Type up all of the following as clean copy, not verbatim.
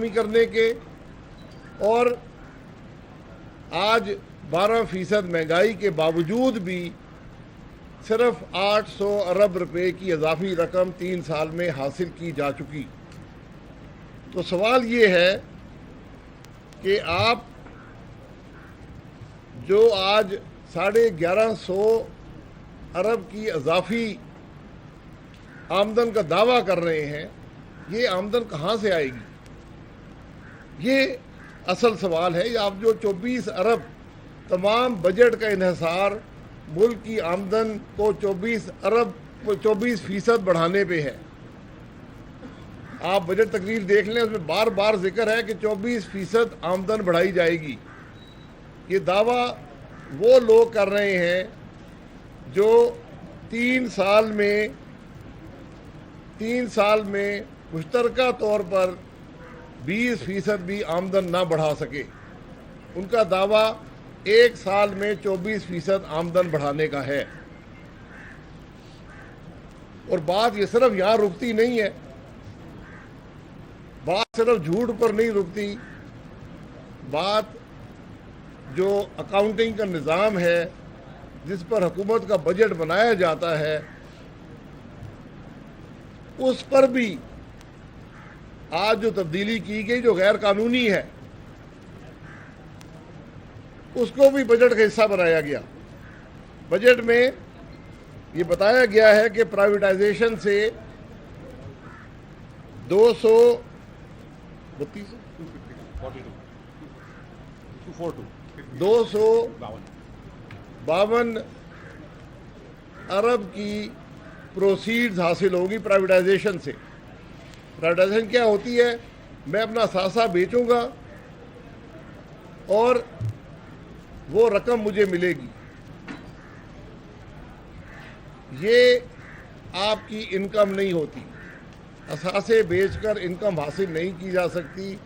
कमी करने के, और आज 12% महंगाई के बावजूद भी सिर्फ 800 अरब रुपए की इजाफी रकम 3 साल में हासिल की जा चुकी। तो सवाल ये है कि आप जो आज 1150 अरब की इजाफी आमदन का दावा कर रहे हैं, ये आमदन कहाँ से आएगी? ये असल सवाल है। आप जो 24 अरब तमाम बजट का इन्हिसार मुल्क की आमदन को 24% बढ़ाने पे है। आप बजट तकरीर देख लें, उसमें बार बार जिक्र है कि 24% आमदन बढ़ाई जाएगी। ये दावा वो लोग कर रहे हैं जो 3 साल में मुश्तरका तौर पर 20% भी आमदन ना बढ़ा सके। उनका दावा 1 साल में 24% आमदन बढ़ाने का है। और बात ये सिर्फ यहाँ रुकती नहीं है, बात सिर्फ झूठ पर नहीं रुकती, बात जो अकाउंटिंग का निज़ाम है जिस पर हुकूमत का बजट बनाया जाता है, उस पर भी आज जो तब्दीली की गई जो गैर कानूनी है, उसको भी बजट का हिस्सा बनाया गया। बजट में ये बताया गया है कि प्राइवेटाइजेशन से 252 अरब की प्रोसीड्स हासिल होगी प्राइवेटाइजेशन से। प्राइवेटाइजेशन क्या होती है? मैं अपना सासा बेचूंगा और वो रकम मुझे मिलेगी। ये आपकी इनकम नहीं होती, असासे बेचकर इनकम हासिल नहीं की जा सकती।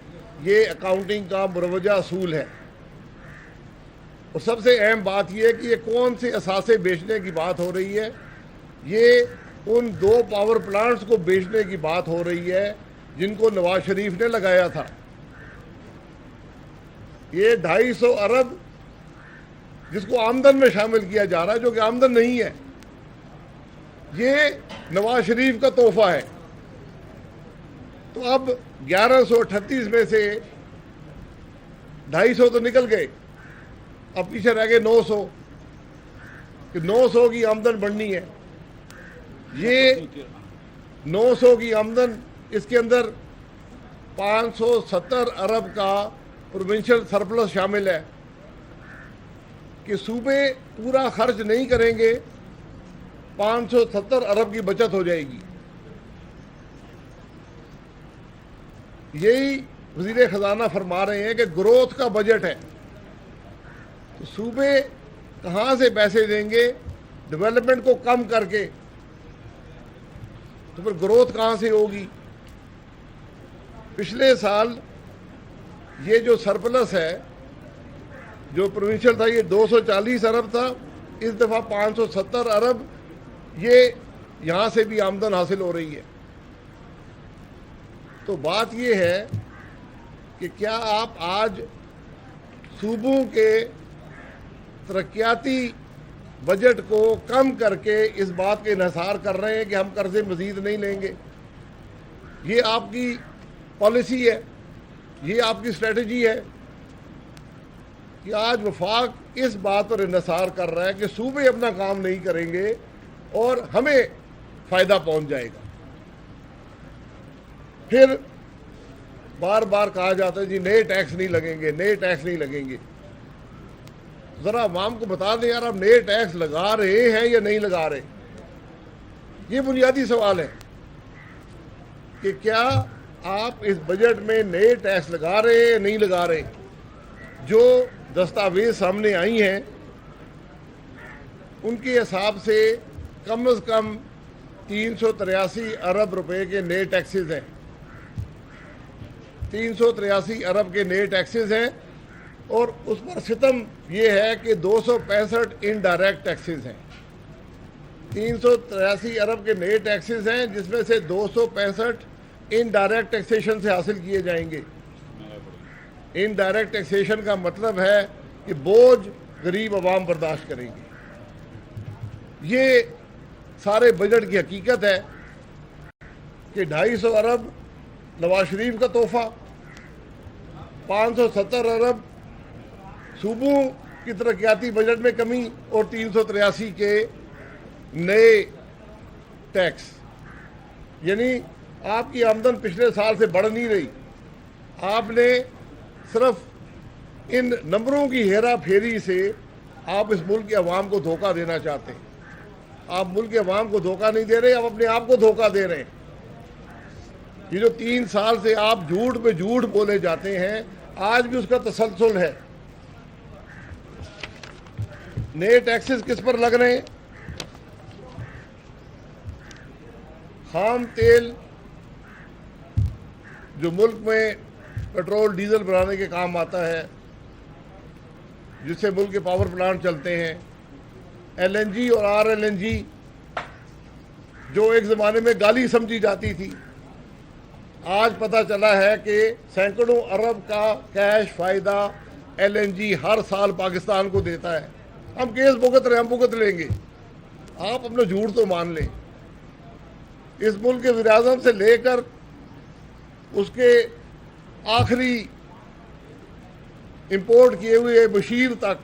ये अकाउंटिंग का मुरवजा असूल है। और सबसे अहम बात यह है कि ये कौन से असासे बेचने की बात हो रही है? ये उन 2 पावर प्लांट्स को बेचने की बात हो रही है जिनको नवाज शरीफ ने लगाया था। ये 250 अरब जिसको आमदन में शामिल किया जा रहा है, जो कि आमदन नहीं है, ये नवाज शरीफ का तोहफा है। तो अब 1138 में से 250 तो निकल गए, अब पीछे रह गए 900 कि 900 की आमदन बढ़नी है। ये 900 की आमदन, इसके अंदर 570 अरब का प्रोविंशियल सरप्लस शामिल है कि सूबे पूरा खर्च नहीं करेंगे, 570 अरब की बचत हो जाएगी। यही वज़ीर ख़जाना फरमा रहे हैं कि ग्रोथ का बजट है। तो सूबे कहाँ से पैसे देंगे डेवलपमेंट को कम करके? तो फिर ग्रोथ कहाँ से होगी? पिछले साल ये जो सरप्लस है, जो प्रोविंशियल था, ये 240 अरब था। इस दफ़ा 570 अरब ये यहाँ से भी आमदन हासिल हो रही है। तो बात ये है कि क्या आप आज सूबों के तरक्याती बजट को कम करके इस बात के इन्हिसार कर रहे हैं कि हम कर्जे मजीद नहीं लेंगे? ये आपकी पॉलिसी है, ये आपकी स्ट्रेटजी है कि आज वफाक इस बात पर इन्हिसार कर रहा है कि सूबे अपना काम नहीं करेंगे और हमें फ़ायदा पहुंच जाएगा। फिर बार बार कहा जाता है जी नए टैक्स नहीं लगेंगे, नए टैक्स नहीं लगेंगे। ज़रा अवाम को बता दें यार, आप नए टैक्स लगा रहे हैं या नहीं लगा रहे? ये बुनियादी सवाल है कि क्या आप इस बजट में नए टैक्स लगा रहे हैं या नहीं लगा रहे? जो दस्तावेज सामने आई हैं उनके हिसाब से कम से कम 383 अरब रुपए के नए टैक्सेस हैं। 383 अरब के नए टैक्सेस हैं और उस पर सितम ये है कि 265 इनडायरेक्ट टैक्सेस हैं। 383 अरब के नए टैक्सेस हैं जिसमें से 265 इनडायरेक्ट टैक्सेशन से हासिल किए जाएंगे। इनडायरेक्ट टैक्सेशन का मतलब है कि बोझ गरीब आवाम बर्दाश्त करेंगे। ये सारे बजट की हकीकत है कि 250 अरब नवाज शरीफ का तोहफा, 570 अरब सूबों की तरक्याती बजट में कमी और 383 के नए टैक्स, यानी आपकी आमदन पिछले साल से बढ़ नहीं रही। आपने सिर्फ इन नंबरों की हेरा फेरी से आप इस मुल्क के अवाम को धोखा देना चाहते हैं। आप मुल्क के अवाम को धोखा नहीं दे रहे, आप अपने आप को धोखा दे रहे हैं। ये जो 3 साल से आप झूठ पे झूठ बोले जाते हैं, आज भी उसका तसलसल है। नए टैक्सेस किस पर लग रहे हैं? खाम तेल जो मुल्क में पेट्रोल डीजल बनाने के काम आता है, जिससे मुल्क के पावर प्लांट चलते हैं, एलएनजी और आरएलएनजी जो एक ज़माने में गाली समझी जाती थी, आज पता चला है कि सैकड़ों अरब का कैश फ़ायदा एलएनजी हर साल पाकिस्तान को देता है। हम केस भुगत रहे, हम भुगत लेंगे, आप अपना झूठ तो मान लें। इस मुल्क के वज़ीर-ए-आज़म से लेकर उसके आखिरी इंपोर्ट किए हुए बशीर तक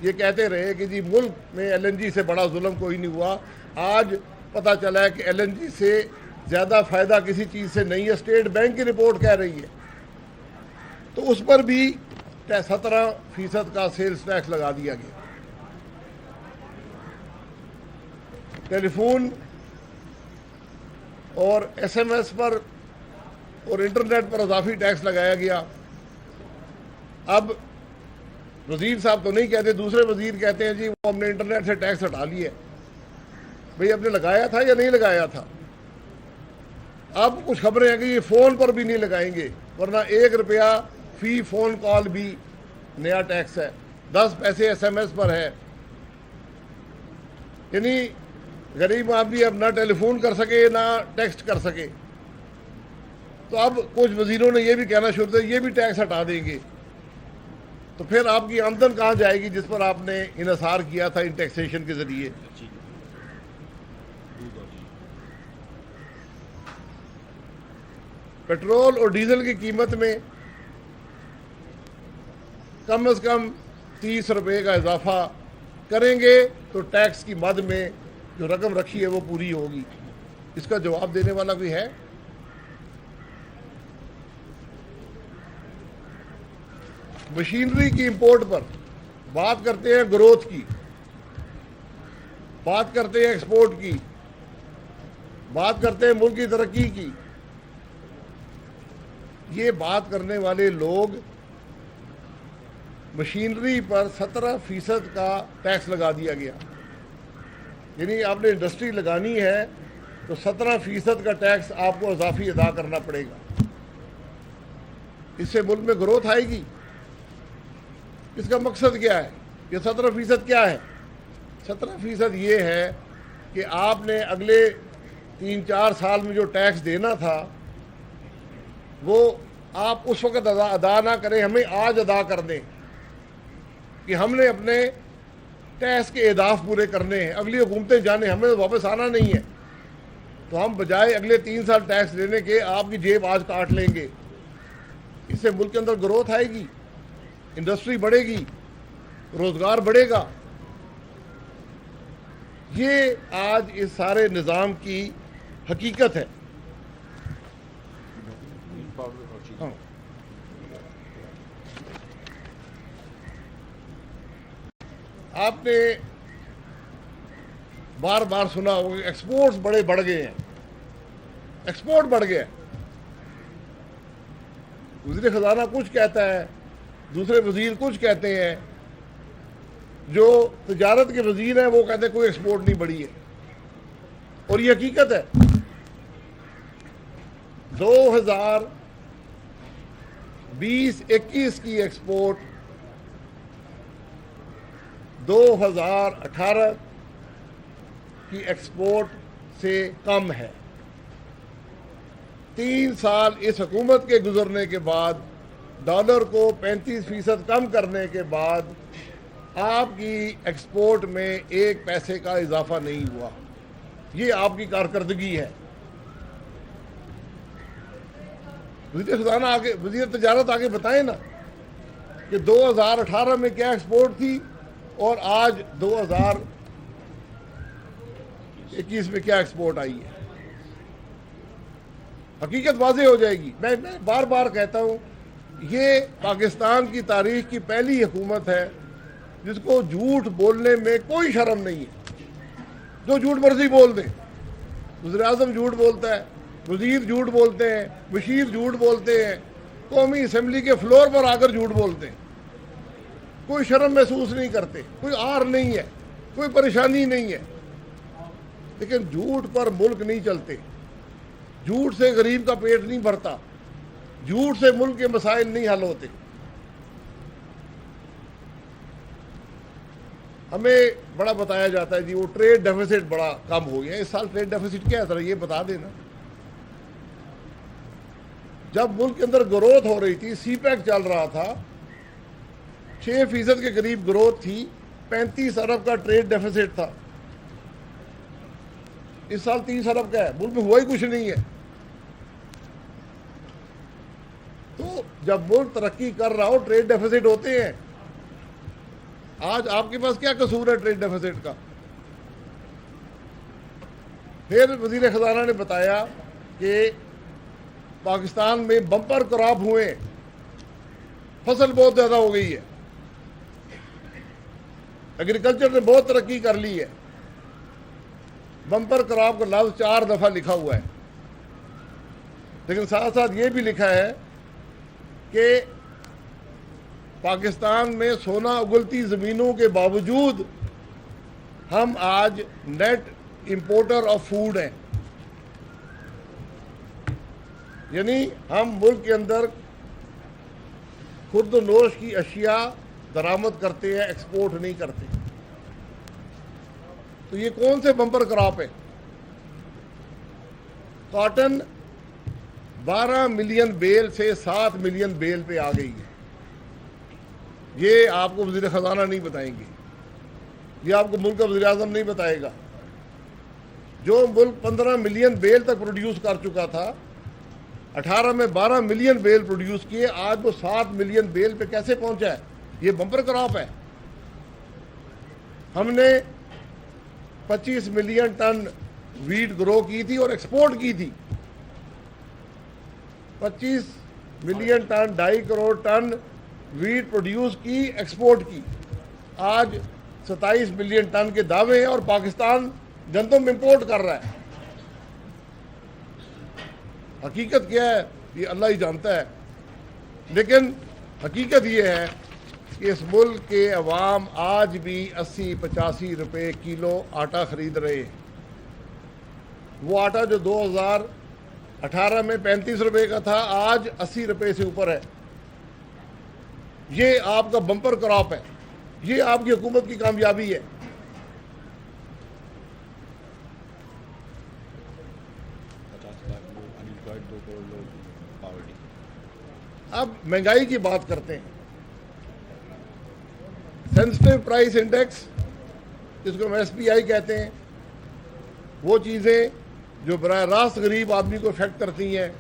ये कहते रहे कि जी मुल्क में एलएनजी से बड़ा जुल्म कोई नहीं हुआ। आज पता चला है कि एलएनजी से ज़्यादा फ़ायदा किसी चीज़ से नहीं है। स्टेट बैंक की रिपोर्ट कह रही है। तो उस पर भी 17% का सेल्स टैक्स लगा दिया गया। टेलीफोन और एसएमएस पर और इंटरनेट पर इजाफी टैक्स लगाया गया। अब वजीर साहब तो नहीं कहते, दूसरे वजीर कहते हैं जी वो हमने इंटरनेट से टैक्स हटा लिया। भाई आपने लगाया था या नहीं लगाया था? अब कुछ खबरें हैं कि ये फ़ोन पर भी नहीं लगाएंगे, वरना 1 रुपया फी फ़ोन कॉल भी नया टैक्स है, 10 पैसे एसएमएस पर है। यानी गरीब आदमी अब ना टेलीफोन कर सके ना टेक्स्ट कर सके। तो अब कुछ वजीरों ने यह भी कहना शुरू किया ये भी टैक्स हटा देंगे। तो फिर आपकी आमदन कहाँ जाएगी जिस पर आपने इन्हिसार किया था इन टैक्सेशन के जरिए? पेट्रोल और डीजल की कीमत में कम से कम 30 रुपये का इजाफा करेंगे तो टैक्स की मद में जो रकम रखी है वो पूरी होगी। इसका जवाब देने वाला कोई है? मशीनरी की इंपोर्ट पर बात करते हैं, ग्रोथ की बात करते हैं, एक्सपोर्ट की बात करते हैं, मुल्क की तरक्की की। ये बात करने वाले लोग मशीनरी पर 17% का टैक्स लगा दिया गया। यानी आपने इंडस्ट्री लगानी है तो 17% का टैक्स आपको इजाफी अदा करना पड़ेगा। इससे मुल्क में ग्रोथ आएगी। इसका मकसद क्या है? ये 17% क्या है? 17% ये है कि आपने अगले 3-4 साल में जो टैक्स देना था वो आप उस वक्त अदा ना करें, हमें आज अदा कर दें कि हमने अपने टैक्स के अहदाफ पूरे करने हैं। अगली हुकूमतें जाने, हमें वापस आना नहीं है। तो हम बजाय अगले 3 साल टैक्स देने के आपकी जेब आज काट लेंगे। इससे मुल्क के अंदर ग्रोथ आएगी, इंडस्ट्री बढ़ेगी, रोजगार बढ़ेगा। ये आज इस सारे निज़ाम की हकीकत है। हाँ। आपने बार बार सुना होगा एक्सपोर्ट्स बड़े बढ़ गए हैं, एक्सपोर्ट बढ़ गया। वज़ीर ख़ज़ाना कुछ कहता है, दूसरे वज़ीर कुछ कहते हैं, जो तिजारत के वज़ीर हैं वो कहते हैं कोई एक्सपोर्ट नहीं बढ़ी है। और ये हकीकत है। 2020-21 की एक्सपोर्ट 2018 की एक्सपोर्ट से कम है। 3 साल इस हुकूमत के गुजरने के बाद डॉलर को 35% कम करने के बाद आपकी एक्सपोर्ट में 1 पैसे का इजाफा नहीं हुआ। ये आपकी कारकर्दगी है। वज़ीर ख़ज़ाना आगे, वज़ीर तजारत आगे बताएं ना कि 2018 में क्या एक्सपोर्ट थी और आज 2021 में क्या एक्सपोर्ट आई है। हकीकत वाज़ेह हो जाएगी। मैं बार बार कहता हूँ, ये पाकिस्तान की तारीख की पहली हुकूमत है जिसको झूठ बोलने में कोई शर्म नहीं है। जो झूठ मर्जी बोल दे, वज़ीर आज़म झूठ बोलता है, वज़ीर झूठ बोलते हैं, बशीर झूठ बोलते हैं, कौमी असम्बली के फ्लोर पर आकर झूठ बोलते हैं। कोई शर्म महसूस नहीं करते, कोई आर नहीं है, कोई परेशानी नहीं है। लेकिन झूठ पर मुल्क नहीं चलते, झूठ से गरीब का पेट नहीं भरता, झूठ से मुल्क के मसाइल नहीं हल होते। हमें बड़ा बताया जाता है जी वो ट्रेड डेफिसिट बड़ा कम हो गया। इस साल ट्रेड डेफिसिट क्या है, जरा ये बता देना। जब मुल्क के अंदर ग्रोथ हो रही थी, सीपैक चल रहा था, 6% के करीब ग्रोथ थी, 35 अरब का ट्रेड डेफिसिट था। इस साल 30 अरब का है, मुल्क में हुआ ही कुछ नहीं है। तो जब मुल्क तरक्की कर रहा हो, ट्रेड डेफिसिट होते हैं। आज आपके पास क्या कसूर है ट्रेड डेफिसिट का? फिर वज़ीर ख़ज़ाना ने बताया कि पाकिस्तान में बम्पर क्रॉप हुए, फसल बहुत ज़्यादा हो गई है, एग्रीकल्चर ने बहुत तरक्की कर ली है। बम्पर क्रॉप का लफ्ज़ 4 दफ़ा लिखा हुआ है, लेकिन साथ साथ ये भी लिखा है कि पाकिस्तान में सोना उगलती ज़मीनों के बावजूद हम आज नेट इंपोर्टर ऑफ फूड हैं। यानी हम मुल्क के अंदर खुर्द-नोश की अशिया दरामद करते हैं, एक्सपोर्ट नहीं करते। तो ये कौन से बम्पर क्रॉप है? कॉटन 12 मिलियन बेल से 7 मिलियन बेल पे आ गई है। ये आपको वज़ीर ख़ज़ाना नहीं बताएंगे, ये आपको मुल्क का वज़ीर आज़म नहीं बताएगा। जो मुल्क 15 मिलियन बेल तक प्रोड्यूस कर चुका था, 18 में 12 मिलियन बेल प्रोड्यूस किए, आज वो 7 मिलियन बेल पे कैसे पहुंचा है? ये बम्पर क्रॉप है। हमने 25 मिलियन टन वीट ग्रो की थी और एक्सपोर्ट की थी। 25 million ton, 2.5 crore ton wheat produce की, एक्सपोर्ट की। आज 27 मिलियन टन के दावे हैं और पाकिस्तान गंदम इंपोर्ट कर रहा है। हकीकत क्या है ये अल्लाह ही जानता है। लेकिन हकीकत ये है कि इस मुल्क के अवाम आज भी 80-85 रुपए किलो आटा खरीद रहे हैं। वो आटा जो 2018 में 35 रुपए का था, आज 80 रुपए से ऊपर है। ये आपका बम्पर क्रॉप है, ये आपकी हुकूमत की कामयाबी है। अब महंगाई की बात करते हैं। सेंसिटिव प्राइस इंडेक्स, जिसको हम SPI कहते हैं, वो चीज़ें जो बराह रास्त गरीब आदमी को इफेक्ट करती हैं,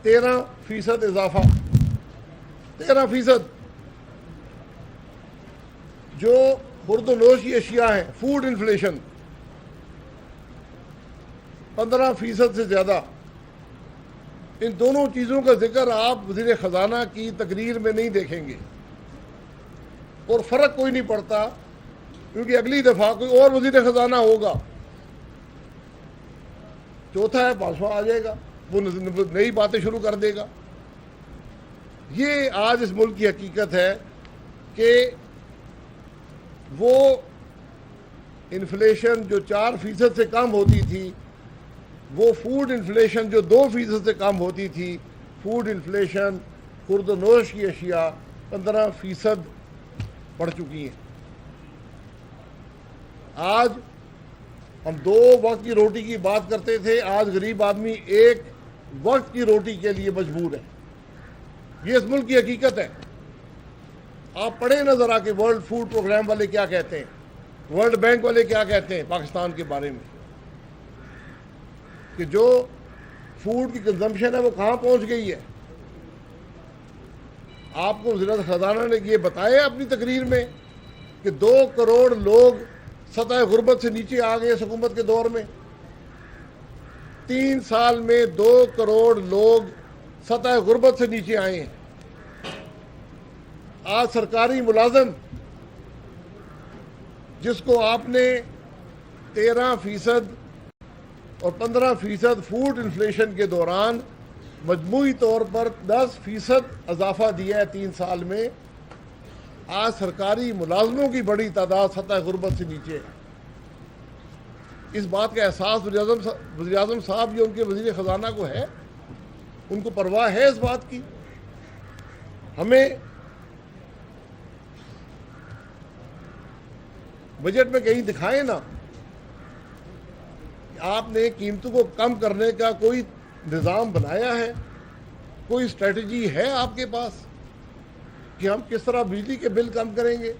13% इजाफा, 13%। जो खुर्द-नोश की अशिया हैं, फूड इन्फ्लेशन 15% से ज़्यादा। इन दोनों चीज़ों का जिक्र आप वज़ीर ख़ज़ाना की तकरीर में नहीं देखेंगे और फ़र्क कोई नहीं पड़ता, क्योंकि अगली दफ़ा कोई और वज़ीर ख़ज़ाना होगा, चौथा है 5वां आ जाएगा, वो नई बातें शुरू कर देगा। ये आज इस मुल्क की हकीकत है कि वो इन्फ्लेशन जो 4% से कम होती थी, वो फूड इन्फ्लेशन जो 2% से कम होती थी, फूड इन्फ्लेशन खुर्द-नोश की अशिया 15% बढ़ चुकी हैं। आज हम 2 वक्त की रोटी की बात करते थे, आज गरीब आदमी 1 वक्त की रोटी के लिए मजबूर है। ये इस मुल्क की हकीकत है। आप पढ़े नजर आके वर्ल्ड फूड प्रोग्राम वाले क्या कहते हैं, वर्ल्ड बैंक वाले क्या कहते हैं पाकिस्तान के बारे में, कि जो फूड की कंजम्पशन है वो कहाँ पहुंच गई है। आपको वज़ीर ख़जाना ने ये बताया अपनी तकरीर में कि 2 करोड़ लोग सतह गुर्बत से नीचे आ गए इस हुकूमत के दौर में। 3 साल में 2 करोड़ लोग सतह गुर्बत से नीचे आए हैं। आज सरकारी मुलाजिम जिसको आपने 13% और 15% फूड इन्फ्लेशन के दौरान मजमूई तौर पर 10% इजाफा दिया है 3 साल में, आज सरकारी मुलाजमों की बड़ी तादाद सतह गुर्बत से नीचे है। इस बात का एहसास वज़ीर आज़म साहब या उनके वज़ीर ख़जाना को है, उनको परवाह है इस बात की। हमें बजट में कहीं दिखाए ना आपने कीमतों को कम करने का कोई निज़ाम बनाया है, कोई स्ट्रेटजी है आपके पास कि हम किस तरह बिजली के बिल कम करेंगे,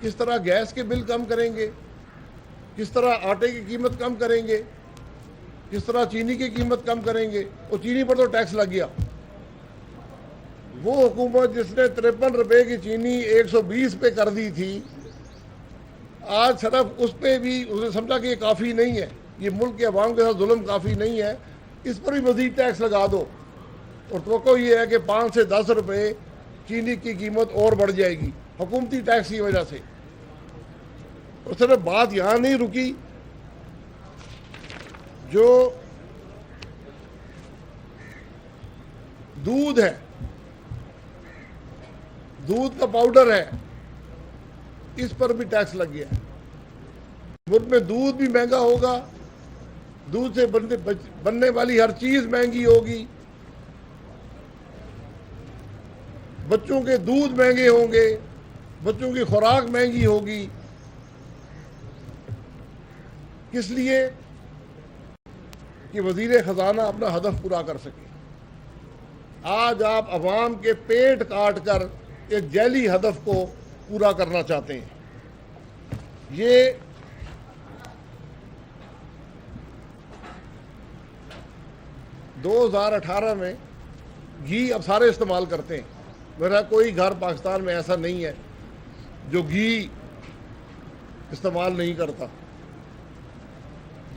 किस तरह गैस के बिल कम करेंगे, किस तरह आटे की कीमत कम करेंगे, किस तरह चीनी की कीमत कम करेंगे। और चीनी पर तो टैक्स लग गया। वो हुकूमत जिसने 53 रुपए की चीनी 120 पे कर दी थी, आज सिर्फ उस पर भी उसने समझा कि ये काफ़ी नहीं है, ये मुल्क के अवाम के साथ जुल्म काफ़ी नहीं है, इस पर भी मज़ीद टैक्स लगा दो। और तो ये है कि 5 से 10 रुपए चीनी की कीमत और बढ़ जाएगी हुकूमती टैक्स की वजह से। और सिर्फ बात यहाँ नहीं रुकी, जो दूध है, दूध का पाउडर है, इस पर भी टैक्स लग गया है। मुल्क में दूध भी महंगा होगा, दूध से बनने वाली हर चीज महंगी होगी, बच्चों के दूध महंगे होंगे, बच्चों की खुराक महंगी होगी। किस लिए? कि वजीर खजाना अपना हदफ पूरा कर सके। आज आप अवाम के पेट काट कर एक जैली हदफ को पूरा करना चाहते हैं। ये 2018 में घी अब सारे इस्तेमाल करते हैं। मेरा कोई घर पाकिस्तान में ऐसा नहीं है जो घी इस्तेमाल नहीं करता।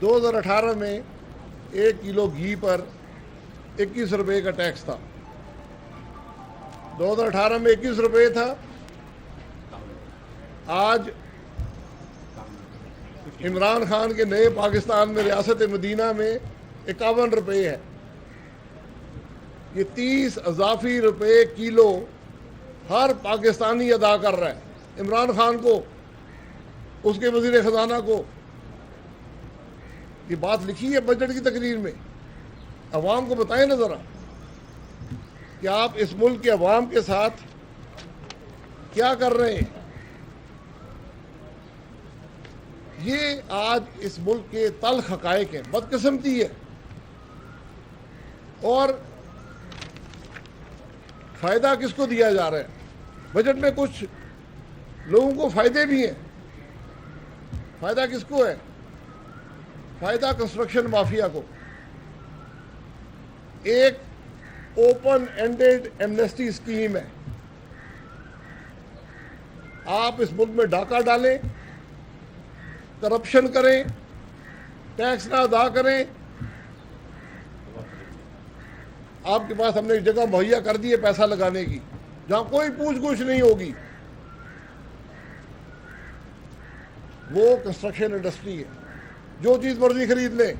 2018 में 1 किलो घी पर 21 रुपए का टैक्स था। 2018 में 21 रुपए था, आज इमरान खान के नए पाकिस्तान में रियासत मदीना में 51 रुपए है। ये 30 इजाफी रुपए किलो हर पाकिस्तानी अदा कर रहा है, इमरान खान को, उसके वजीर खजाना को। ये बात लिखी है बजट की तकरीर में। अवाम को बताएं ना जरा कि आप इस मुल्क के अवाम के साथ क्या कर रहे हैं। ये आज इस मुल्क के तल्ख हकायक हैं, बदकिस्मती है। और फायदा किसको दिया जा रहा है? बजट में कुछ लोगों को फायदे भी हैं। फायदा किसको है? फायदा कंस्ट्रक्शन माफिया को। एक ओपन एंडेड एमनेस्टी स्कीम है। आप इस मुल्क में डाका डालें, करप्शन करें, टैक्स ना अदा करें, आपके पास हमने एक जगह मुहैया कर दी है पैसा लगाने की, जहां कोई पूछ गुछ नहीं होगी। वो कंस्ट्रक्शन इंडस्ट्री है। जो चीज मर्जी खरीद ले,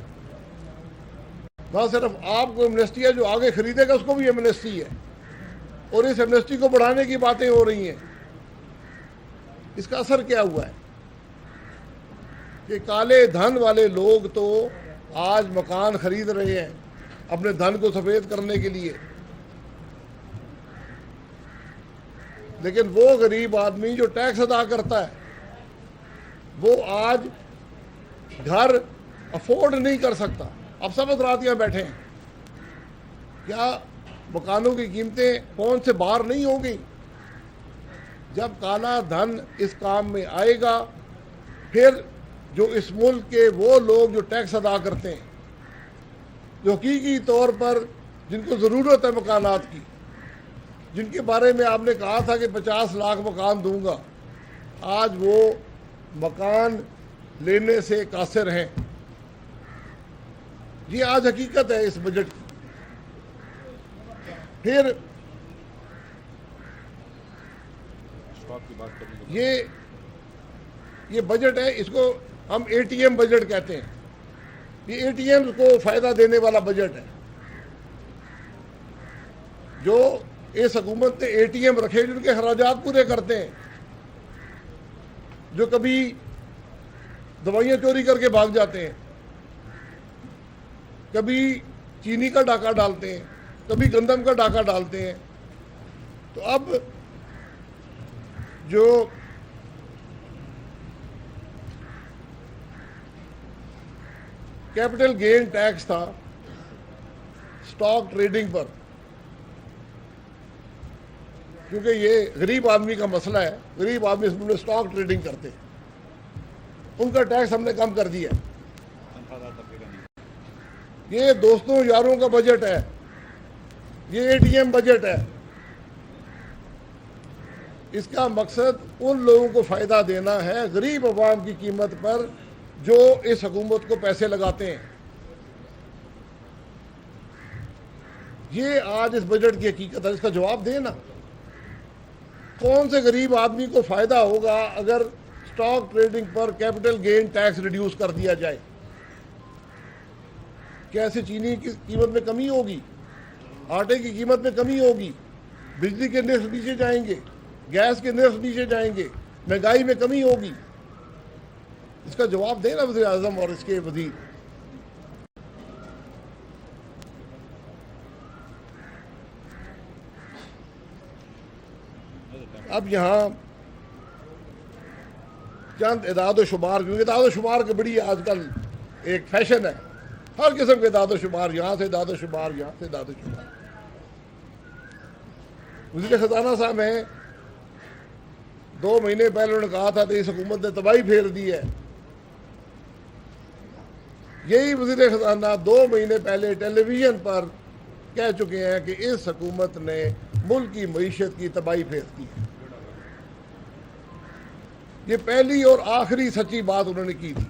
ना सिर्फ आपको एमनेस्टी है, जो आगे खरीदेगा उसको भी एमनेस्टी है। और इस एमनेस्टी को बढ़ाने की बातें हो रही हैं। इसका असर क्या हुआ है कि काले धन वाले लोग तो आज मकान खरीद रहे हैं अपने धन को सफेद करने के लिए, लेकिन वो गरीब आदमी जो टैक्स अदा करता है वो आज घर अफोर्ड नहीं कर सकता। अब सब हजरात यहाँ बैठे हैं, क्या मकानों की कीमतें कौन से बाहर नहीं हो गई। जब काला धन इस काम में आएगा, फिर जो इस मुल्क के वो लोग जो टैक्स अदा करते हैं, जो हकीकी तौर पर जिनको ज़रूरत है मकानात की, जिनके बारे में आपने कहा था कि 50 लाख मकान दूंगा, आज वो मकान लेने से कासिर हैं। ये आज हकीकत है इस बजट की। फिर ये बजट है, इसको हम एटीएम बजट कहते हैं। ये एटीएम को फायदा देने वाला बजट है। जो इस हुकूमत ने एटीएम रखे जिनके खराजात पूरे करते हैं, जो कभी दवाइयां चोरी करके भाग जाते हैं, कभी चीनी का डाका डालते हैं, कभी गंदम का डाका डालते हैं। तो अब जो कैपिटल गेन टैक्स था स्टॉक ट्रेडिंग पर, क्योंकि ये गरीब आदमी का मसला है, गरीब आदमी इसमें स्टॉक ट्रेडिंग करते हैं, उनका टैक्स हमने कम कर दिया। ये दोस्तों यारों का बजट है, ये एटीएम बजट है। इसका मकसद उन लोगों को फायदा देना है, गरीब आवाम की कीमत पर, जो इस हुकूमत को पैसे लगाते हैं। ये आज इस बजट की हकीकत है, इसका जवाब देना। कौन से गरीब आदमी को फायदा होगा अगर स्टॉक ट्रेडिंग पर कैपिटल गेन टैक्स रिड्यूस कर दिया जाए? कैसे चीनी की कीमत में कमी होगी, आटे की कीमत में कमी होगी, बिजली के निर्ख नीचे जाएंगे, गैस के निर्ख नीचे जाएंगे, महंगाई में कमी होगी। इसका जवाब देना वज़ीर आज़म और इसके वज़ीर। अब यहाँ चंद इदाद शुमार, क्योंकि इदाद शुमार की बड़ी आजकल एक फैशन है, हर किस्म के इदाद शुमार, यहाँ से इदाद शुमार, यहाँ से इदाद शुमार। वज़ीर ख़जाना साहब हैं, 2 महीने पहले उन्होंने कहा था कि इस हुकूमत ने तबाही फेर दी है। यही वज़ीर ख़जाना 2 महीने पहले टेलीविज़न पर कह चुके हैं कि इस हुकूमत ने मुल्क की मईशत की तबाही फेर दी है। ये पहली और आखिरी सच्ची बात उन्होंने की थी।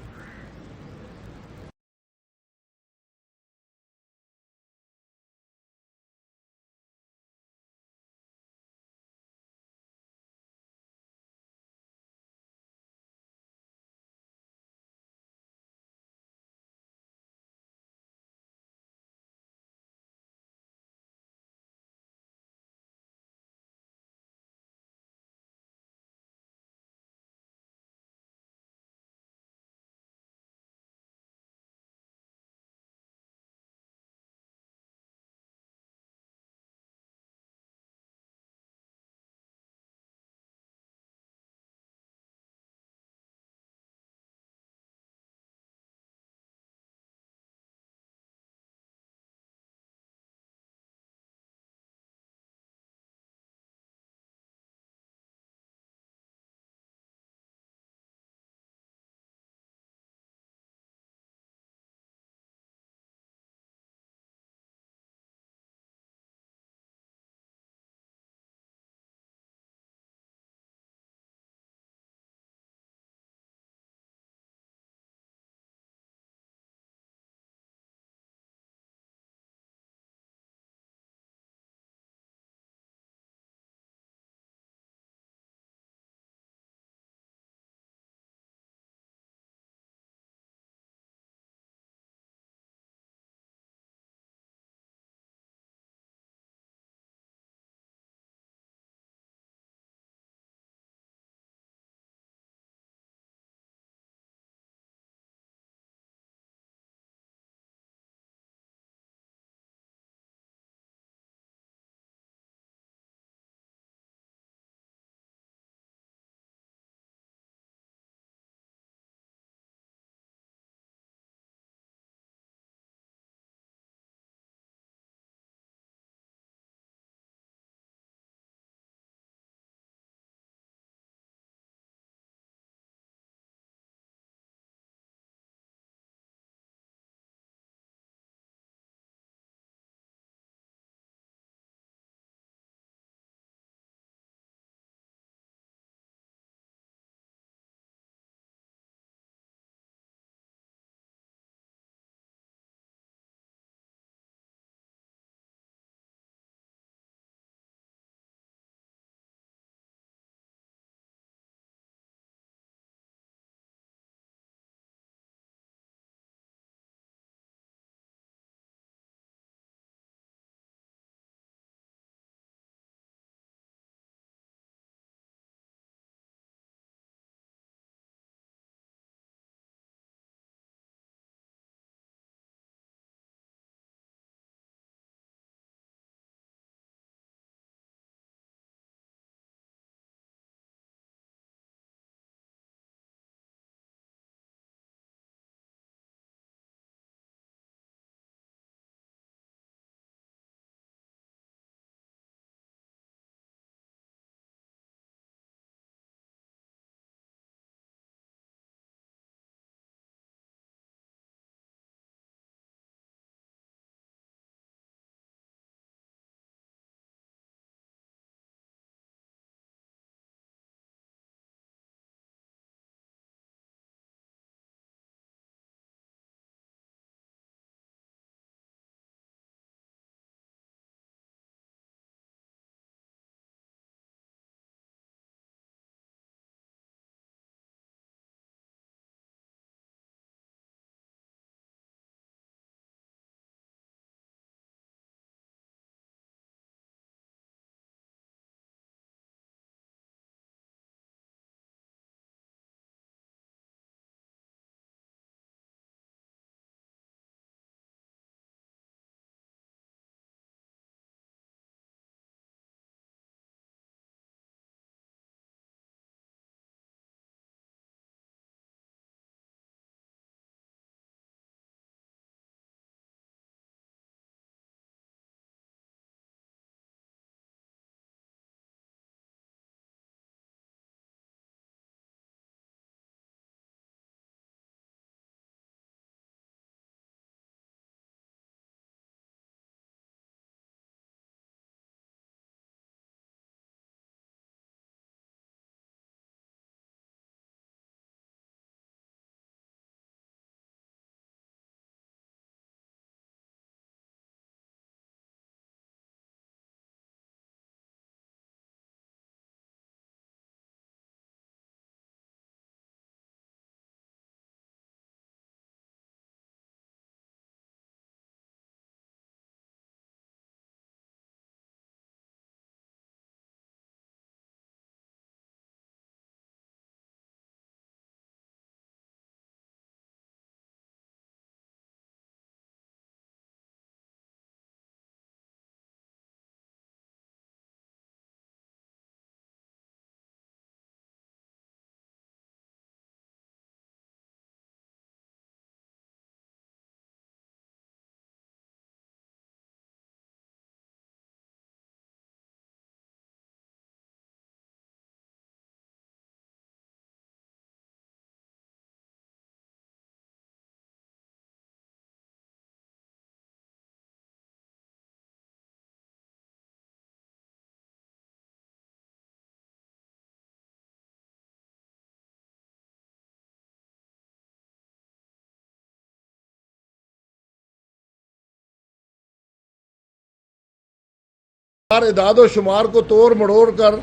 हर इदाद शुमार को तोड़ मड़ोड़ कर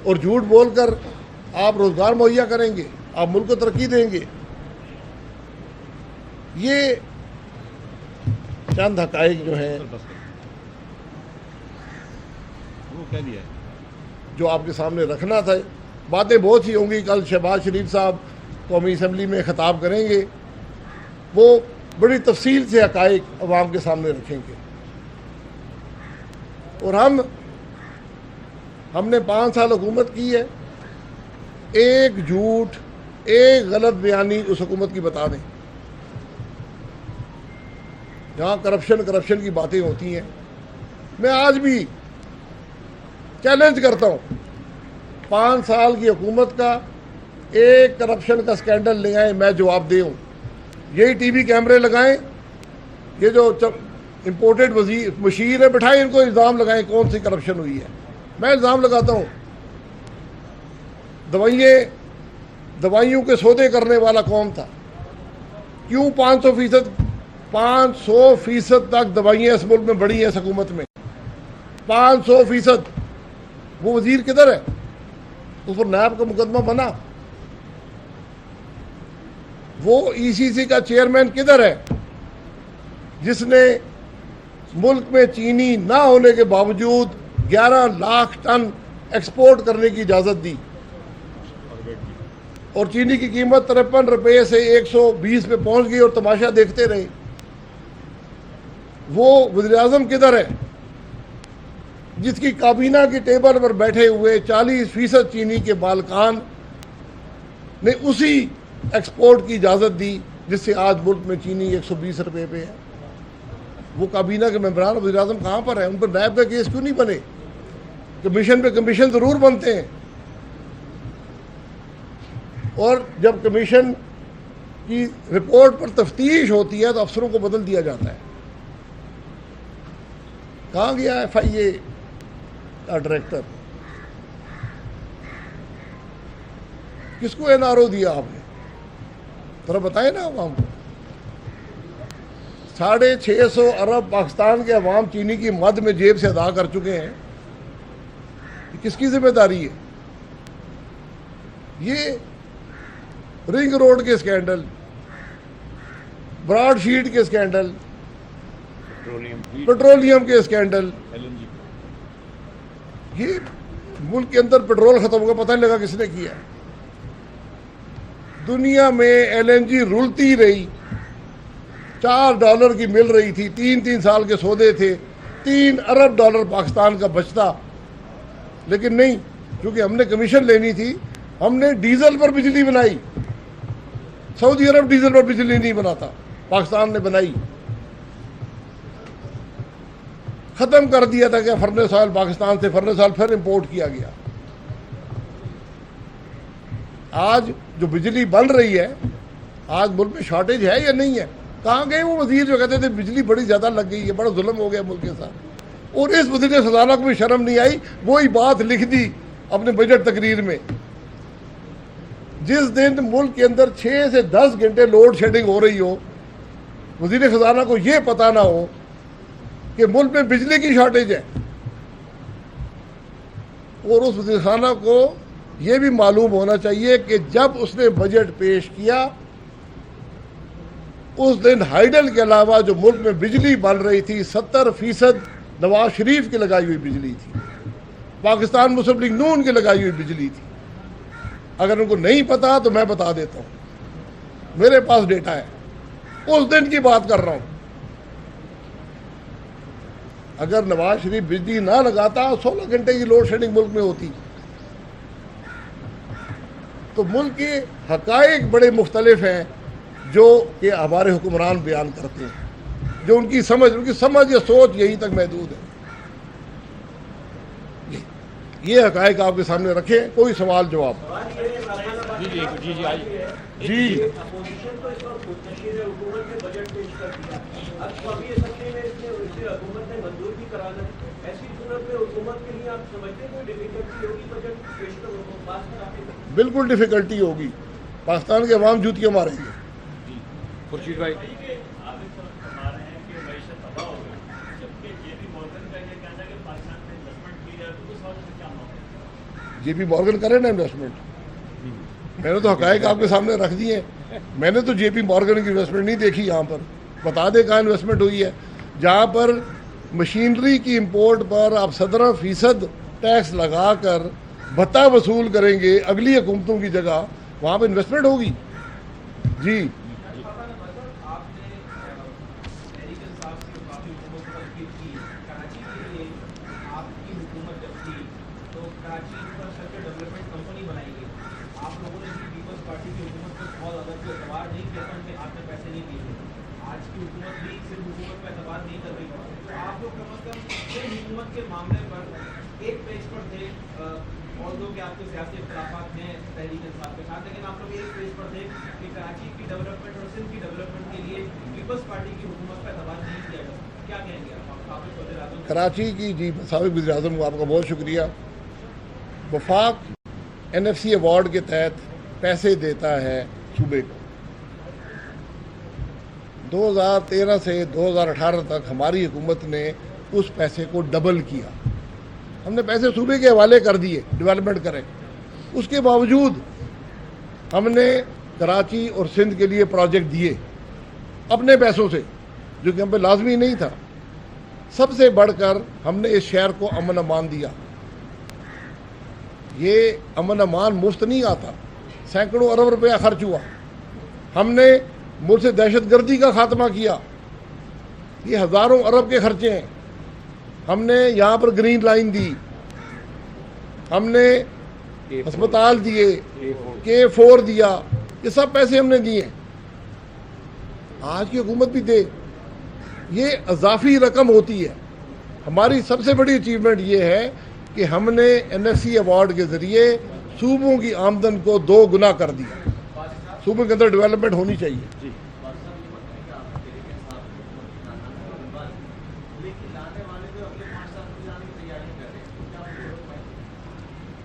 और झूठ बोल कर आप रोज़गार मुहैया करेंगे, आप मुल्क को तरक्की देंगे। ये चंद हक़ाइक़ जो हैं वो कह दिया जो आपके सामने रखना था। बातें बहुत सी होंगी, कल शहबाज शरीफ साहब कौमी असम्बली में ख़िताब करेंगे, वो बड़ी तफसील से हक़ाइक़ अवाम के सामने रखेंगे। और हमने 5 साल हुकूमत की है, एक झूठ एक गलत बयानी उस हुकूमत की बता दें। जहाँ करप्शन की बातें होती हैं, मैं आज भी चैलेंज करता हूँ 5 साल की हुकूमत का एक करप्शन का स्कैंडल ले आए, मैं जवाब दे हूँ। यही टीवी कैमरे लगाएं, ये जो इंपोर्टेड मशीर है बैठाएं, इनको इल्ज़ाम लगाएं कौन सी करप्शन हुई है। मैं इल्ज़ाम लगाता हूँ दवाइयों के सौदे करने वाला कौन था? क्यों 500% तक दवाइयाँ इस मुल्क में बढ़ी हैं इस हुकूमत में? 500%। वो वजीर किधर है? उस पर नायब का मुकदमा बना। वो ईसीसी का चेयरमैन किधर है जिसने मुल्क में चीनी ना होने के बावजूद 11 लाख टन एक्सपोर्ट करने की इजाज़त दी और चीनी की कीमत 53 रुपये से 120 पे पहुंच गई और तमाशा देखते रहे? वो वज़ीर-ए-आज़म किधर है जिसकी काबीना की टेबल पर बैठे हुए 40% चीनी के मालिकान ने उसी एक्सपोर्ट की इजाज़त दी जिससे आज मुल्क में चीनी 120 रुपये पे है? वो काबीना के मेंबरान वज़ीर-ए-आज़म कहाँ पर है? उन पर नायब का केस क्यों नहीं बने? कमीशन पे कमीशन ज़रूर बनते हैं, और जब कमीशन की रिपोर्ट पर तफ्तीश होती है तो अफसरों को बदल दिया जाता है। कहाँ गया FIA का डायरेक्टर? किसको NRO दिया आपने? थोड़ा बताएं ना अवाम को। 650 अरब पाकिस्तान के अवाम चीनी की मद में जेब से अदा कर चुके हैं। किसकी जिम्मेदारी है? ये रिंग रोड के स्कैंडल, ब्रॉडशीट के स्कैंडल, पेट्रोलियम के स्कैंडल, ये मुल्क के अंदर पेट्रोल खत्म होगा पता नहीं लगा किसने किया। दुनिया में LNG रुलती रही, $4 की मिल रही थी, 3-3 साल के सौदे थे, $3 अरब पाकिस्तान का बचता। लेकिन नहीं, क्योंकि हमने कमीशन लेनी थी, हमने डीजल पर बिजली बनाई। सऊदी अरब डीजल पर बिजली नहीं बनाता, पाकिस्तान ने बनाई। खत्म कर दिया था कि फर्नेस ऑयल पाकिस्तान से फर्नेस ऑयल फिर इंपोर्ट किया गया। आज जो बिजली बन रही है, आज मुल्क में शॉर्टेज है या नहीं है? कहाँ गए वो वजीर जो कहते थे बिजली बड़ी ज़्यादा लग गई है, बड़ा जुल्म हो गया मुल्क के साथ? और इस वज़ीर ख़ज़ाना को भी शर्म नहीं आई, वही बात लिख दी अपने बजट तकरीर में। जिस दिन मुल्क के अंदर 6 से 10 घंटे लोड शेडिंग हो रही हो, वज़ीर ख़ज़ाना को ये पता ना हो कि मुल्क में बिजली की शॉर्टेज है, और उस वज़ीर ख़ज़ाना को ये भी मालूम होना चाहिए कि जब उसने बजट पेश किया उस दिन हाइडल के अलावा जो मुल्क में बिजली बन रही थी 70% नवाज शरीफ की लगाई हुई बिजली थी, पाकिस्तान मुस्लिम लीग नून की लगाई हुई बिजली थी। अगर उनको नहीं पता तो मैं बता देता हूँ, मेरे पास डेटा है, उस दिन की बात कर रहा हूँ। अगर नवाज शरीफ बिजली ना लगाता, 16 घंटे की लोड शेडिंग मुल्क में होती। तो मुल्क के हकायक बड़े मुख्तलिफ हैं जो कि हमारे हुक्मरान बयान करते हैं, जो उनकी समझ या सोच यहीं तक महदूद है। ये हकायक आपके सामने रखे, कोई सवाल जवाब? जी बिल्कुल डिफिकल्टी होगी, पाकिस्तान के अवाम जूतियाँ मारेंगे। खुर्शीद भाई, जेपी मॉर्गन करे ना इन्वेस्टमेंट। मैंने तो हकायक आपके सामने रख दिए हैं। मैंने तो जेपी मॉर्गन की इन्वेस्टमेंट नहीं देखी यहाँ पर। बता दे कहाँ इन्वेस्टमेंट हुई है। जहाँ पर मशीनरी की इंपोर्ट पर आप 17% टैक्स लगाकर भत्ता वसूल करेंगे अगली हुकूमतों की जगह, वहाँ पर इन्वेस्टमेंट होगी। जी मामले पर एक पेज पर थे, और दो के आपके सियासी इख्तिलाफात हैं तहरीक इंसाफ के साथ, लेकिन आप लोग एक पेज पर थे कि कराची की डेवलपमेंट और सिंध की डेवलपमेंट के लिए पीपल्स पार्टी की हुकूमत पर एतबार नहीं किया जा सकता। क्या कहेंगे आप? कराची की जी साबिक वज़ीर आज़म को आपका बहुत शुक्रिया। वफाक NFC अवार्ड के तहत पैसे देता है सूबे को। 2013 से 2018 तक हमारी हुकूमत ने उस पैसे को डबल किया। हमने पैसे सूबे के हवाले कर दिए, डेवलपमेंट करें। उसके बावजूद हमने कराची और सिंध के लिए प्रोजेक्ट दिए अपने पैसों से, जो कि हम पे लाजमी नहीं था। सबसे बढ़कर हमने इस शहर को अमन अमान दिया। ये अमन अमान मुफ्त नहीं आता, सैकड़ों अरब रुपया खर्च हुआ। हमने मुल्क से दहशतगर्दी का खात्मा किया, ये हज़ारों अरब के खर्चे हैं। हमने यहाँ पर ग्रीन लाइन दी, हमने अस्पताल दिए, K4 दिया, ये सब पैसे हमने दिए। आज की हुकूमत भी दे, ये अजाफी रकम होती है। हमारी सबसे बड़ी अचीवमेंट ये है कि हमने NFC अवार्ड के ज़रिए सूबों की आमदन को 2 गुना कर दिया। सूबों के अंदर डेवलपमेंट होनी चाहिए।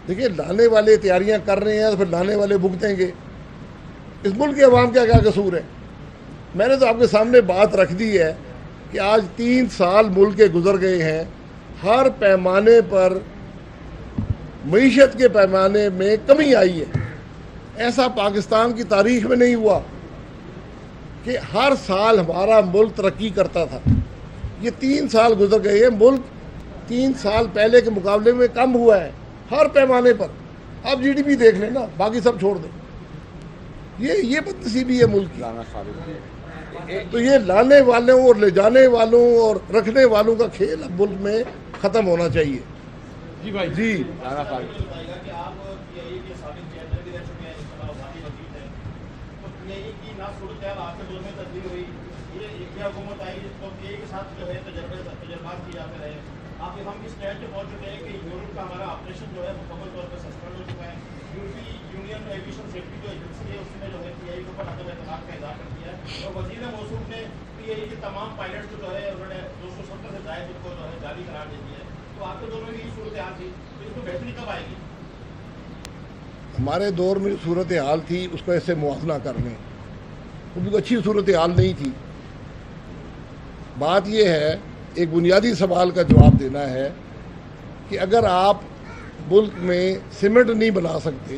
देखिए, लाने वाले तैयारियां कर रहे हैं तो फिर लाने वाले भुगतेंगे। इस मुल्क के अवाम का क्या कसूर है? मैंने तो आपके सामने बात रख दी है कि आज 3 साल मुल्क के गुजर गए हैं। हर पैमाने पर मईशत के पैमाने में कमी आई है। ऐसा पाकिस्तान की तारीख में नहीं हुआ कि हर साल हमारा मुल्क तरक्की करता था। ये 3 साल गुजर गए हैं, मुल्क 3 साल पहले के मुकाबले में कम हुआ है हर पैमाने पर। आप GDP देख लें ना, बाकी सब छोड़ दें। ये बदनसीबी है मुल्क की। तो ये लाने वालों और ले जाने वालों और रखने वालों का खेल अब मुल्क में ख़त्म होना चाहिए। जी भाई जी आप हम इस स्टेज पे पहुंच चुके हैं कि यूरोप का हमारा ऑपरेशन जो है मुकम्मल तौर पर सस्पेंड हो चुका है। यूरोपीय यूनियन एविएशन सेफ्टी जो एजेंसी है उसने जो है PAI के ऊपर अदम एतमाद का इज़हार कर दिया है, और वज़ीर मौसूफ ने PAI के तमाम पायलट को जो है उन्होंने 270 से जायद उनको जो है जाली करार दे दिया है। तो आपके दोनों की सूरत हाल थी, तो इसमें बेहतरी कब आएगी? हमारे दौर में सूरत हाल थी उसको ऐसे मुआवजा कर लें, वो भी अच्छी सूरत हाल नहीं थी। बात यह है, एक बुनियादी सवाल का जवाब देना है कि अगर आप मुल्क में सीमेंट नहीं बना सकते,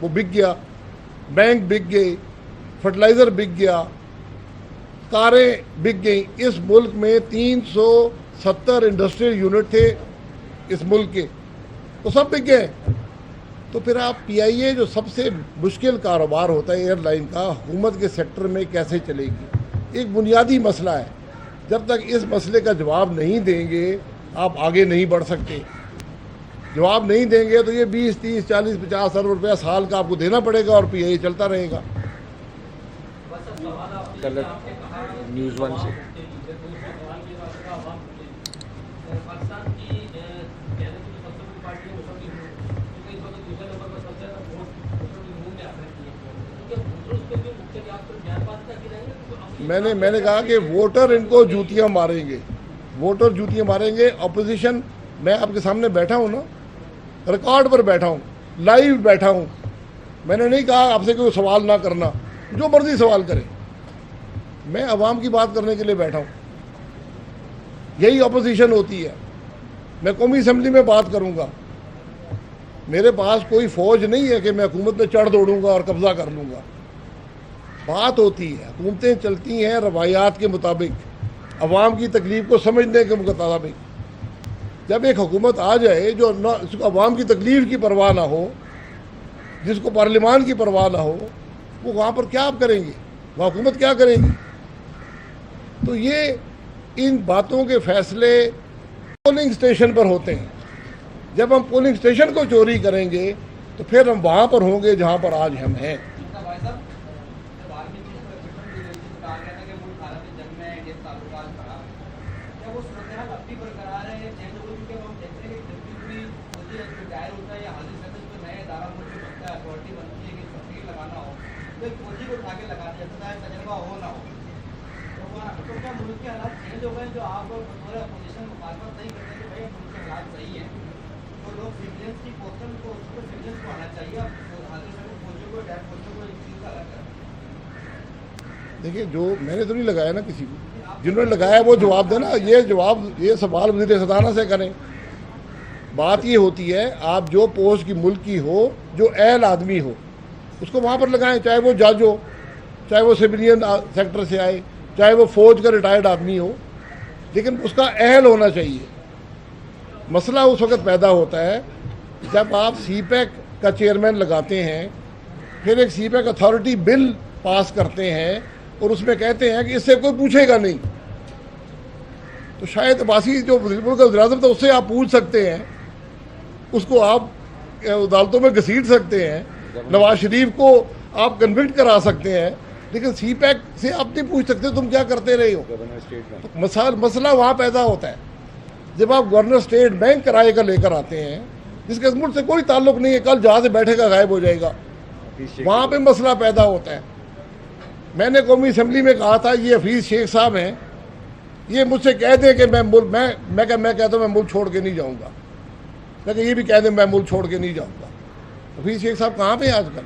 वो बिक गया, बैंक बिक गए, फर्टिलाइज़र बिक गया, कारें बिक गई। इस मुल्क में 370 इंडस्ट्रियल यूनिट थे इस मुल्क के, तो सब बिक गए। तो फिर आप PIA जो सबसे मुश्किल कारोबार होता है एयरलाइन का, हुकूमत के सेक्टर में कैसे चलेगी? एक बुनियादी मसला है। जब तक इस मसले का जवाब नहीं देंगे आप आगे नहीं बढ़ सकते। जवाब नहीं देंगे तो ये 20, 30, 40, 50 अरब रुपया साल का आपको देना पड़ेगा और PIA चलता रहेगा। न्यूज़ 1 से मैंने कहा कि वोटर इनको जूतियां मारेंगे, वोटर जूतियां मारेंगे। अपोजिशन, मैं आपके सामने बैठा हूँ ना, रिकॉर्ड पर बैठा हूँ, लाइव बैठा हूँ। मैंने नहीं कहा आपसे कोई सवाल ना करना, जो मर्जी सवाल करे। मैं अवाम की बात करने के लिए बैठा हूँ। यही अपोजिशन होती है। मैं कौमी असम्बली में बात करूँगा, मेरे पास कोई फौज नहीं है कि मैं हुकूमत पे चढ़ दौड़ूंगा और कब्जा कर लूँगा। बात होती है, हुकूमतें चलती हैं रवायात के मुताबिक, अवाम की तकलीफ़ को समझने के मुताबिक। जब एक हुकूमत आ जाए जो न उसको अवाम की तकलीफ़ की परवाह ना हो, जिसको पार्लियामान की परवाह ना हो, वो वहाँ पर क्या आप करेंगे, वहाँ हुकूमत क्या करेगी? तो ये इन बातों के फैसले पोलिंग स्टेशन पर होते हैं। जब हम पोलिंग स्टेशन को चोरी करेंगे तो फिर हम वहाँ पर होंगे जहाँ पर आज हम हैं। भाई साहब, जब आर्मी चीफ को चिट्ठी दी गई थी तो कहा गया था कि मुल्क हालत जंग में है, इंडियन ताल्लुकात खराब है। क्या वो सूरत-ए-हाल अब भी बरकरार है या चेंज हो चुकी है? हम देखते हैं कि जब भी कोई रिटायर होता है या हाजिर सर्विस में नया इदारा मुल्क में बनता है, अथॉरिटी बनती है कि तस्वीर लगाना हो तो एक फौजी को उठा के लगा दिया जाता है, तजर्बा हो ना हो। तो क्या मुल्क के हालात चेंज हो गए जो आप पूरा अपोजिशन मुखालफत नहीं करते कि भाई मुल्क के हालात सही हैं, तो लोग सिविलियंस की पोस्टल को सिविलियंस को आना चाहिए, हाजिर सर्विस फौजियों को, रिटायर फौजियों को एक चीज़ का अलग करें। देखिए, जो मैंने तो नहीं लगाया ना किसी को, जिन्होंने लगाया वो जवाब देना। ये सवाल वज़ीर ख़ज़ाना से करें। बात ये होती है, आप जो पोस्ट की मुल्क की हो, जो अहल आदमी हो, उसको वहाँ पर लगाएं, चाहे वो जज हो, चाहे वो सिविलियन सेक्टर से आए, चाहे वो फौज का रिटायर्ड आदमी हो, लेकिन उसका अहल होना चाहिए। मसला उस वक्त पैदा होता है जब आप सीपैक का चेयरमैन लगाते हैं, फिर एक सीपैक अथॉरिटी बिल पास करते हैं और उसमें कहते हैं कि इससे कोई पूछेगा नहीं। तो शायद अब्बासी जो मुल्क का वज़ीर-ए-आज़म था उससे आप पूछ सकते हैं, उसको आप अदालतों में घसीट सकते हैं, नवाज शरीफ को आप कन्विक्ट करा सकते हैं, लेकिन सीपैक से आप नहीं पूछ सकते तुम क्या करते रहे हो। तो मसला वहाँ पैदा होता है जब आप गवर्नर स्टेट बैंक किराए का लेकर आते हैं, जिसके मुल्क से कोई ताल्लुक नहीं है, कल जहाँ से बैठेगा गायब हो जाएगा, वहाँ पे मसला पैदा होता है। मैंने कौमी असम्बली में कहा था, ये हफीज़ शेख साहब हैं, ये मुझसे कह दें कि मैं कहता हूँ मैं मुल्क छोड़ के नहीं जाऊँगा, मैं ये भी कह दें मैं मुल्क छोड़ के नहीं जाऊँगा। हफीज़ शेख साहब कहाँ पे हैं आजकल?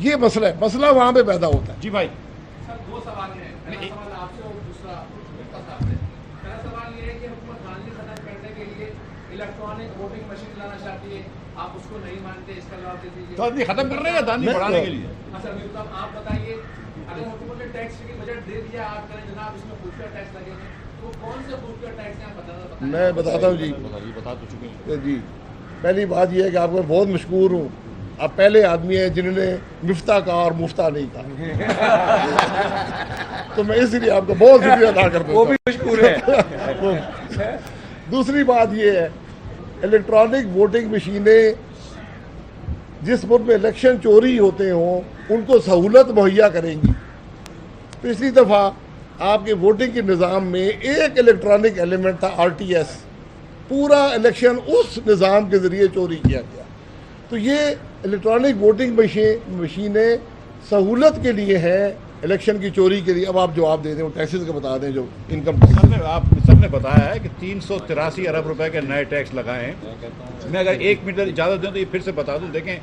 ये मसला है, मसला वहाँ पे पैदा होता है। जी भाई, सर, दो सवाल हैं। पहला सवाल आपसे और दूसरा गुप्ता साहब से। पहला सवाल ये है कि हुकूमत धांधली खत्म करने के लिए इलेक्ट्रॉनिक वोटिंग मशीन लाना चाहती है, आप उसको नहीं मानते, इसका जवाब दे दीजिए। दादी खत्म कर रहे हैं या दादी बढ़ाने के लिए? अच्छा गुप्ता, आप बताइए, अगर हुकूमत ने टैक्स की बजट दे दिया, आप करें जनाब इसमें फुटकर टैक्स लगेंगे, तो कौन से फुटकर टैक्स हैं आप बताना? मैं बताता हूँ जी। बता तो चुके हैं जी, पहली बात यह है कि आपको बहुत मशहूर हूँ, आप पहले आदमी हैं जिन्होंने मिफ्ता कहा और मुफ्ता नहीं कहा। तो मैं इसलिए आपको बहुत शुक्रिया अदा करता हूँ, वो भी मशहूर है। दूसरी बात यह है, इलेक्ट्रॉनिक वोटिंग मशीनें जिस मुल्क में इलेक्शन चोरी होते हों उनको सहूलत मुहैया करेंगी। पिछली दफ़ा आपके वोटिंग के निज़ाम में एक इलेक्ट्रॉनिक एलिमेंट था, RTS, पूरा इलेक्शन उस निज़ाम के ज़रिए चोरी किया गया। तो ये इलेक्ट्रॉनिक वोटिंग मशीनें सहूलत के लिए हैं, इलेक्शन की चोरी के लिए। अब आप जवाब दे दें, टैक्सेस का बता दें, जो इनकम टैक्स। सबने बताया है कि 383 अरब रुपए के नए टैक्स लगाए हैं। मैं अगर 1 मिनट इजाज़त दें तो ये फिर से बता दूं। देखें,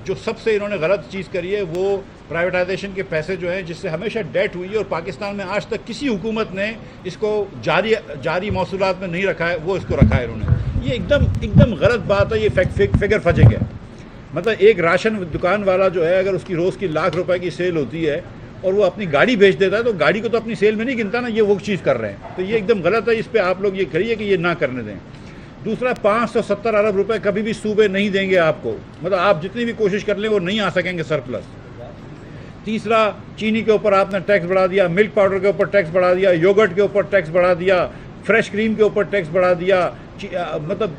जो सबसे इन्होंने गलत चीज़ करी है वो प्राइवेटाइजेशन के पैसे जो हैं, जिससे हमेशा डेट हुई है और पाकिस्तान में आज तक किसी हुकूमत ने इसको जारी मौसूलात में नहीं रखा है, वो इसको रखा है इन्होंने। ये एकदम गलत बात है, ये फिगर फजक है। मतलब एक राशन दुकान वाला जो है, अगर उसकी रोज़ की लाख रुपए की सेल होती है और वो अपनी गाड़ी बेच देता है, तो गाड़ी को तो अपनी सेल में नहीं गिनता ना, ये वो चीज़ कर रहे हैं। तो ये एकदम गलत है, इस पर आप लोग ये करिए कि ये ना करने दें। दूसरा, 570 अरब रुपए कभी भी सूबे नहीं देंगे आपको, मतलब आप जितनी भी कोशिश कर लें वो नहीं आ सकेंगे सरप्लस। तीसरा, चीनी के ऊपर आपने टैक्स बढ़ा दिया, मिल्क पाउडर के ऊपर टैक्स बढ़ा दिया, योगर्ट के ऊपर टैक्स बढ़ा दिया, फ्रेश क्रीम के ऊपर टैक्स बढ़ा दिया। मतलब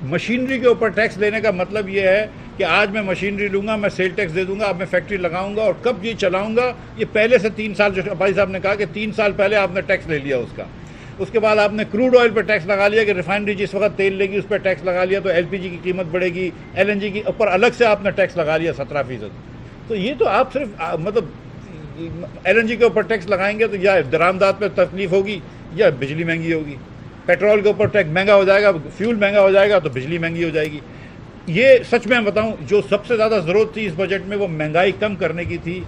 मशीनरी के ऊपर टैक्स लेने का मतलब ये है कि आज मैं मशीनरी लूँगा, मैं सेल टैक्स दे दूँगा, अब मैं फैक्ट्री लगाऊँगा और कब ये चलाऊँगा, ये पहले से 3 साल, जो भाई साहब ने कहा कि 3 साल पहले आपने टैक्स ले लिया उसका। उसके बाद आपने क्रूड ऑयल पर टैक्स लगा लिया कि रिफाइनरी जिस वक्त तेल लेगी उस पर टैक्स लगा लिया, तो LPG की कीमत बढ़ेगी, LNG की ऊपर अलग से आपने टैक्स लगा लिया 17%। तो ये तो आप सिर्फ मतलब LNG के ऊपर टैक्स लगाएंगे तो या दरामदात पर तकलीफ होगी या बिजली महंगी होगी। पेट्रोल के ऊपर टैक्स महंगा हो जाएगा, फ्यूल महंगा हो जाएगा तो बिजली महंगी हो जाएगी। ये सच में बताऊं, जो सबसे ज़्यादा ज़रूरत थी इस बजट में वो महंगाई कम करने की थी।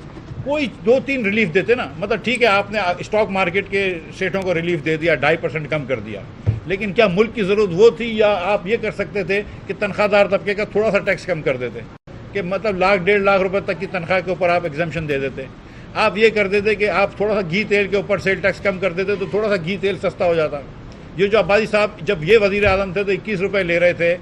कोई 2-3 रिलीफ देते ना, मतलब ठीक है आपने स्टॉक मार्केट के सेठों को रिलीफ दे दिया, 2.5% कम कर दिया, लेकिन क्या मुल्क की ज़रूरत वो थी, या आप ये कर सकते थे कि तनख्वाहदार तबके का थोड़ा सा टैक्स कम कर देते, कि मतलब लाख 1.5 लाख रुपए तक की तनख्वाह के ऊपर आप एग्जम्पशन दे देते। आप ये कर देते कि आप थोड़ा सा घी तेल के ऊपर सेल टैक्स कम कर देते, तो थोड़ा सा घी तेल सस्ता हो जाता। ये जो अब्बासी साहब जब ये वज़ीर आज़म थे तो 21 रुपये ले रहे थे,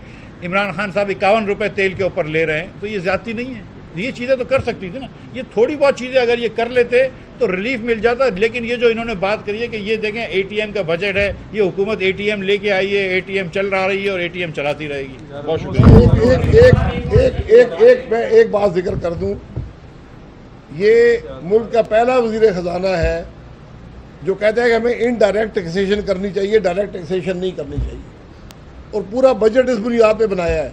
इमरान खान साहब 51 रुपये तेल के ऊपर ले रहे हैं, तो ये ज़्यादती नहीं है। ये चीज़ें तो कर सकती थी ना, ये थोड़ी बहुत चीज़ें अगर ये कर लेते तो रिलीफ मिल जाता। लेकिन ये जो इन्होंने बात करी है कि ये देखें ATM का बजट है, ये हुकूमत ATM लेके आई है, ATM चल रहा रही है और ATM चलाती रहेगी। बहुत शुक्रिया। मैं एक बात जिक्र कर दूं, ये मुल्क का पहला वजीर ख़जाना है जो कहता है कि हमें इनडायरेक्ट टैक्सेशन करनी चाहिए, डायरेक्ट टैक्सेशन नहीं करनी चाहिए, और पूरा बजट इस बुनियाद पे बनाया है।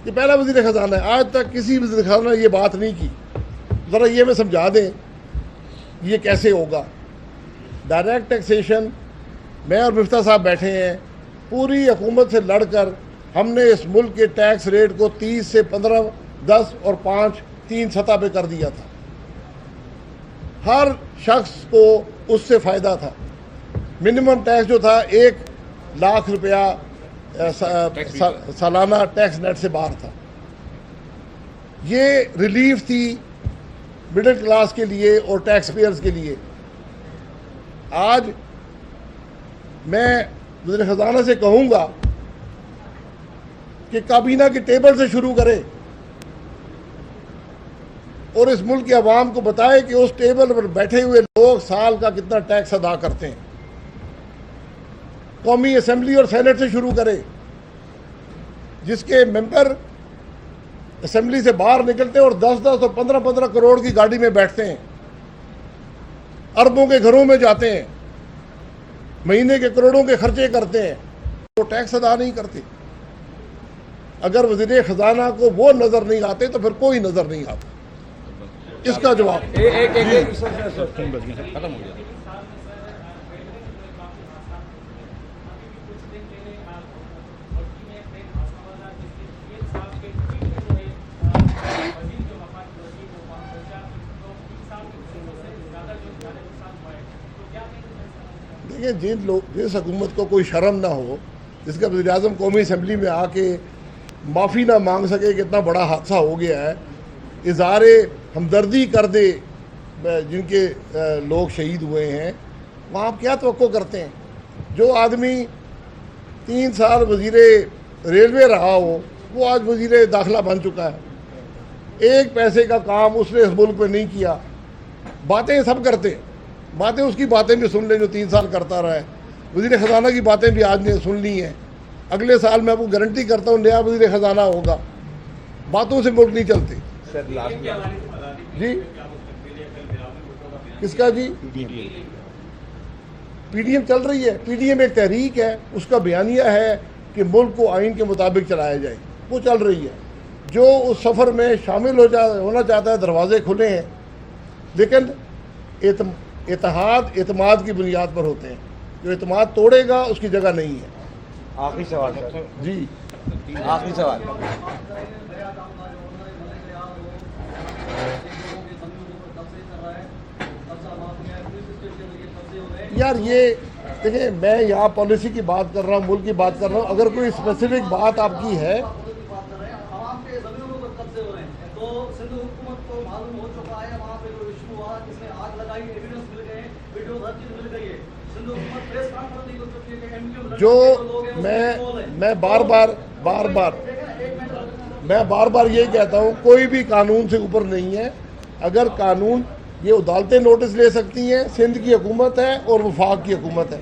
ये पहला वज़ीर ख़जाना है, आज तक किसी वज़ीर ख़जाना ने ये बात नहीं की। ज़रा ये मैं समझा दें ये कैसे होगा। डायरेक्ट टैक्सेशन, मैं और मिफ्ता साहब बैठे हैं, पूरी हुकूमत से लड़कर हमने इस मुल्क के टैक्स रेट को 30 से 15, 10 और 5, 3 सतह पे कर दिया था। हर शख्स को उससे फ़ायदा था। मिनिमम टैक्स जो था 1 लाख रुपया सालाना टैक्स नेट से बाहर था। ये रिलीफ थी मिडिल क्लास के लिए और टैक्स पेयर्स के लिए। आज मैं वज़ीर ख़जाना से कहूँगा कि काबीना की टेबल से शुरू करें और इस मुल्क के अवाम को बताए कि उस टेबल पर बैठे हुए लोग साल का कितना टैक्स अदा करते हैं। कौमी असेंबली और सेनेट से शुरू करें, जिसके मेंबर असेंबली से बाहर निकलते हैं और 10-10 और 15-15 करोड़ की गाड़ी में बैठते हैं, अरबों के घरों में जाते हैं, महीने के करोड़ों के खर्चे करते हैं, वो टैक्स अदा नहीं करते। अगर वज़ीर ख़जाना को वो नज़र नहीं आते तो फिर कोई नज़र नहीं आता। इसका जवाब खत्म हो गया। देखिए, जिस हुकूमत को कोई शर्म ना हो, जिसका वज़ीर आज़म कौमी असम्बली में आके माफ़ी ना मांग सके कि इतना बड़ा हादसा हो गया है, इज़हारे हमदर्दी कर दे जिनके लोग शहीद हुए हैं, वहाँ आप क्या तवक्को करते हैं? जो आदमी 3 साल वज़ीर रेलवे रहा हो, वो आज वज़ीर दाखिला बन चुका है। एक पैसे का काम उसने इस मुल्क में नहीं किया। बातें सब करते हैं, बातें उसकी बातें भी सुन लें जो 3 साल करता रहा है। वज़ीर ख़जाना की बातें भी आज ने सुन ली हैं। अगले साल मैं आपको गारंटी करता हूँ नया वज़ीर ख़जाना होगा। बातों से मुल्क नहीं चलते। जी किसका जी? PDM चल रही है। PDM एक तहरीक है, उसका बयानिया है कि मुल्क को आइन के मुताबिक चलाया जाए, वो चल रही है। जो उस सफ़र में शामिल होना चाहता है, दरवाजे खुले हैं, लेकिन एतमाद की बुनियाद पर होते हैं। जो एतमाद तोड़ेगा उसकी जगह नहीं है। आखिरी सवाल जी, आखिरी सवाल। यार ये देखिए, मैं यहाँ पॉलिसी की बात कर रहा हूँ, मुल्क की बात कर रहा हूँ। अगर कोई स्पेसिफिक बात आपकी है, जो मैं बार बार यही कहता हूँ, कोई भी कानून से ऊपर नहीं है। अगर कानून, ये अदालतें नोटिस ले सकती हैं, सिंध की हुकूमत है और वफाक की हुकूमत है।